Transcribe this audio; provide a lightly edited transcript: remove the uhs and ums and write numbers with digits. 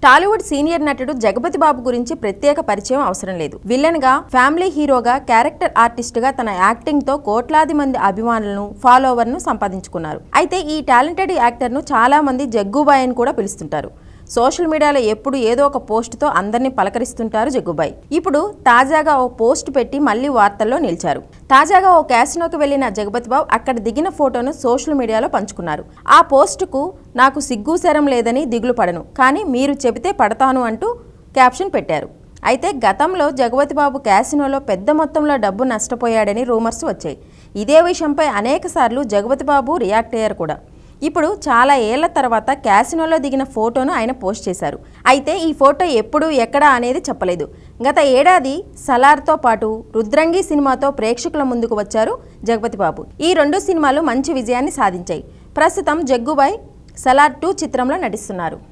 Tollywood senior నటుడు జగపతి బాబు గురించి ప్రత్యేక పరిచయం అవసరం లేదు. విలన్ గా, ఫ్యామిలీ హీరోగా, క్యారెక్టర్ ఆర్టిస్ట్ గా తన యాక్టింగ్ తో కోట్లాది మంది అభిమానులను, ఫాలోవర్ను సంపాదించుకున్నారు. అయితే ఈ టాలెంటెడ్ యాక్టర్ ను చాలా మంది జగ్గుబాయ్ అని కూడా పిలుస్తుంటారు. సోషల్ మీడియాలో ఎప్పుడు ఏదో ఒక పోస్ట్ తో అందరినీ పలకరిస్తుంటారు జగ్గుబాయ్. ఇప్పుడు తాజాగా ఓ పోస్ట్ పెట్టి మళ్లీ వార్తల్లో నిలిచారు. తాజాగా ఓ క్యాసినోకి వెళ్లిన జగపతి బాబు అక్కడ దిగిన ఫోటోను సోషల్ మీడియాలో పంచుకున్నారు. ఆ పోస్టుకు నాకు సిగ్గుశరం లేదని దిగులు పడను, కానీ మీరు చెబితే పడతాను అంటూ క్యాప్షన్ పెట్టారు. అయితే గతంలో జగపతి బాబు క్యాసినోలో పెద్ద మొత్తంలో డబ్బు నష్టపోయాడని రూమర్స్ వచ్చాయి. ఇదే విషయంపై అనేకసార్లు జగపతి బాబు రియాక్ట్ అయ్యారు కూడా. ఇప్పుడు చాలా ఏళ్ల తర్వాత క్యాసినోలో దిగిన ఫోటోను ఆయన పోస్ట్ చేశారు. అయితే ఈ ఫోటో ఎప్పుడు, ఎక్కడ అనేది చెప్పలేదు. గత ఏడాది సలార్తో పాటు రుద్రంగి సినిమాతో ప్రేక్షకుల ముందుకు వచ్చారు జగపతి బాబు. ఈ రెండు సినిమాలు మంచి విజయాన్ని సాధించాయి. ప్రస్తుతం జగ్గుబాయ్ సలార్ 2 చిత్రంలో నటిస్తున్నారు.